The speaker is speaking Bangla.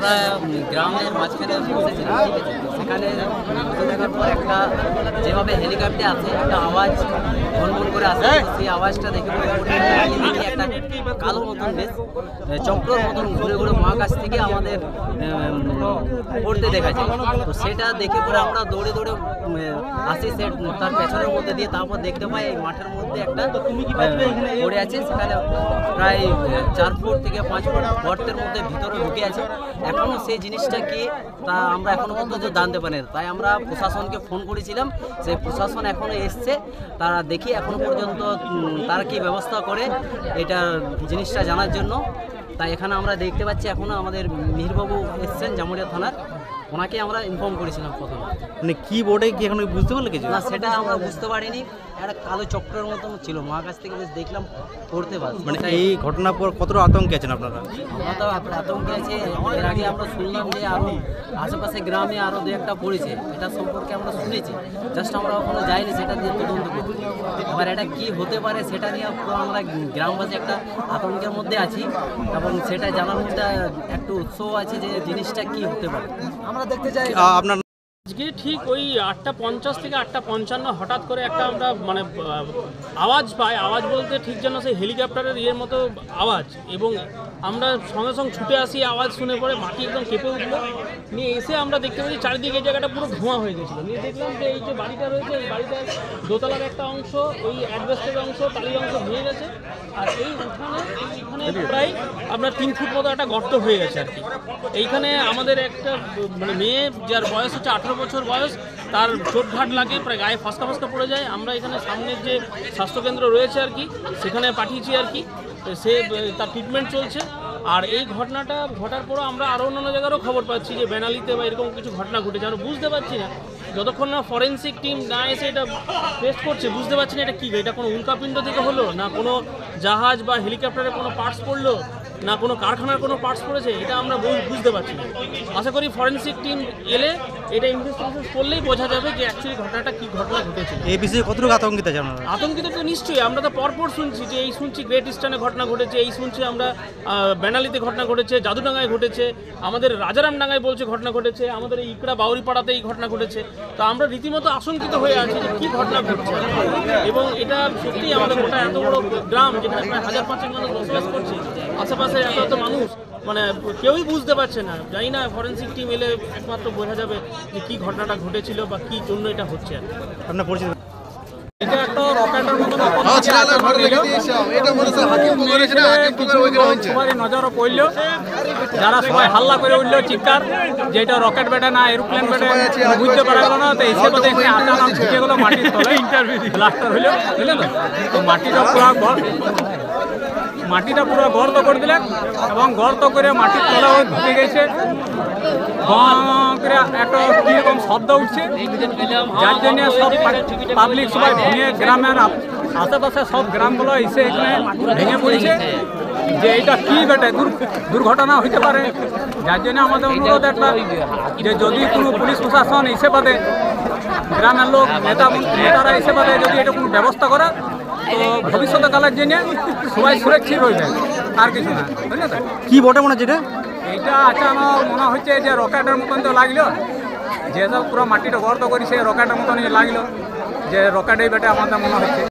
আমরা গ্রামের মাঝখানে বসেছিলাম, ঠিক আছে। সেখানে দেখার পর একটা যেভাবে হেলিকপ্টার আছে একটা আওয়াজ ভনভন করে আসে, সেই আওয়াজটা দেখে একটা কালো মতন বেশ চক্রর মতন ঘুরে ঘুরে মহাকাশ থেকে আমাদের পড়তে দেখা যায়। তো সেটা দেখে পরে আমরা দৌড়ে দৌড়ে আসি তার পেছনের মধ্যে দিয়ে। তারপর দেখতে পাই এই মাঠের মধ্যে একটা পড়ে আছে, সেখানে প্রায় 4 ফুট থেকে 5 ফুট গর্তের মধ্যে ভিতরে ঢুকে আছে। এখনও সেই জিনিসটা কি তা আমরা এখনো পর্যন্ত জানতে পারি না। তাই আমরা প্রশাসনকে ফোন করেছিলাম, সেই প্রশাসন এখনো এসছে, তারা দেখি এখনো পর্যন্ত তারা কি ব্যবস্থা করে এটা জিনিসটা জানার জন্য। তাই এখানে আমরা দেখতে পাচ্ছি এখনো আমাদের মিহিরবাবু এসছেন জামুরিয়া থানার, ওনাকে আমরা ইনফর্ম করেছিলাম প্রথমে। মানে কি বোর্ডে কি এখন বুঝতে পারলে কিছু? না, সেটা আমরা বুঝতে পারিনি। একটা কালো চক্রের মতন ছিল, মহাকাশ থেকে বেশ দেখলাম পড়তে পারছি। মানে এই ঘটনার পর কতটা আতঙ্কে আছেন আপনারা? আমরা তো আতঙ্কে আছে। এর আগে আমরা শুনলাম যে আরও আশেপাশে গ্রামে আরও দু একটা পড়েছে, এটা সম্পর্কে আমরা শুনেছি, জাস্ট আমরা ওখানে যাইনি সেটা নিয়ে তদন্ত করি। এবার এটা কি হতে পারে সেটা নিয়ে পুরো আমরা গ্রামবাসী একটা আতঙ্কের মধ্যে আছি, এবং সেটা জানার মধ্যে একটু উৎসাহ আছে যে জিনিসটা কি হতে পারে আমরা দেখতে চাই। আপনার আজকে ঠিক ওই 8:50 থেকে 8:55 হঠাৎ করে একটা আমরা মানে আওয়াজ পাই। আওয়াজ বলতে ঠিক যেন সেই হেলিকপ্টারের ইয়ের মতো আওয়াজ, এবং আমরা সঙ্গে সঙ্গে ছুটে আসি। আওয়াজ শুনে পরে মাটি একদম কেঁপে উঠলো। নিয়ে এসে আমরা দেখতে পাচ্ছি চারিদিকে এই জায়গাটা পুরো ধোঁয়া হয়ে গেছিলো। নিয়ে দেখলাম যে এই যে বাড়িটা রয়েছে, এই বাড়িটার দোতলার একটা অংশ, ওই অ্যাডভেস্টের অংশ, টালির অংশ ভেঙে গেছে। আর এই এইখানে প্রায় আপনার 3 ফুট মতো একটা গর্ত হয়ে গেছে আর কি। এইখানে আমাদের একটা মানে মেয়ে, যার বয়স হচ্ছে 18 বছর বয়স, তার চোটঘাট লাগে, প্রায় গায়ে ফসকা ফসকা পড়ে যায়। আমরা এখানে সামনের যে স্বাস্থ্যকেন্দ্র রয়েছে আর কি, সেখানে পাঠিয়েছি আর কি, সে তার ট্রিটমেন্ট চলছে। আর এই ঘটনাটা ঘটার পরও আমরা আরও অন্যান্য জায়গারও খবর পাচ্ছি যে বেনালিতে বা এরকম কিছু ঘটনা ঘটেছে। আমরা বুঝতে পারছি না, যতক্ষণ না ফরেন্সিক টিম না এসে এটা টেস্ট করছে, বুঝতে পারছি না এটা কী, এটা কোনো উল্কাপিণ্ড থেকে হলো, না কোনো জাহাজ বা হেলিকপ্টারের কোনো পার্টস পড়লো, না কোনো কারখানার কোনো পার্টস পড়েছে, এটা আমরা বুঝতে পারছি না। আশা করি ফরেন্সিক টিম এলে এটা ইনভেস্টিগেশন করলেই বোঝা যাবে যে অ্যাকচুয়ালি ঘটনাটা কী ঘটনা ঘটেছে। এই বিষয়ে কতটুকু আতঙ্কিত আছেন আপনারা? আতঙ্কিত তো নিশ্চয়ই, আমরা তো পরপর শুনছি যে এই শুনছি গ্রেট ইস্টার্নে ঘটনা ঘটেছে, এই শুনছি আমরা বেনালিতে ঘটনা ঘটেছে, জাদুডাঙ্গায় ঘটেছে, আমাদের রাজারামডাঙ্গায় বলছে ঘটনা ঘটেছে, আমাদের এই ইকড়া বাউরিপাড়াতে এই ঘটনা ঘটেছে। তো আমরা রীতিমতো আশঙ্কিত হয়ে আছি যে কী ঘটনা ঘটছে, এবং এটা সত্যিই আমাদের গোটা এত বড় গ্রাম যেখানে প্রায় 1000-500 মানুষ বসবাস করছে, আশেপাশে এত মানুষ, মানে কেউই বুঝতে পারছে না। জানি না, ফরেন্সিক টিম এলে একমাত্র বোঝা যাবে যে কী ঘটনাটা ঘটেছিল বা কী জন্য এটা হচ্ছে। আপনার পরিচিত এটা একটা রকেটের মতো সবারই নজরও পড়ল, যারা সবাই হাল্লা করে উঠলো চিৎকার যে এটা রকেট বেটে না এরোপ্লেন বেটে, বুঝতে পারা গেল না। তো এসে বোধ এখানে আচানক ঢুকে গেলো মাটির তলে, ইন্টারভিউ ব্লাস্টার হইলো, বুঝলেন তো। তো মাটিটা পুরো গর্ত করে দিলেন, এবং গর্ত করে মাটির তলাও ঢুকে গেছে। করে একটা কীরকম শব্দ উঠছে, যার জন্য সব পাবলিক সবাই ভেঙে, গ্রামের আশেপাশে সব গ্রামগুলো এসে এখানে ভেঙে পড়েছে যে এটা কী বেটে দুর্ঘটনা হইতে পারে। যার জন্য আমাদের অনুরোধ একটা যে যদি কোনো পুলিশ প্রশাসন এসে পারে, গ্রামের লোক নেতারা এসে পারে, যদি এটা কোনো ব্যবস্থা করে তো ভবিষ্যতে কালের জন্য সবাই সুরক্ষিত হয়ে যায়, আর কিছু না, বুঝলেন তো। কি বটে মনে হচ্ছে এটা আচানক মনে হচ্ছে যে রকেটের মতন তো লাগলো, যেসব পুরো মাটিটা গর্ত করি সে রকেটের মতনই লাগলো, যে রকেটেই বেটে আমাদের মনে হচ্ছে।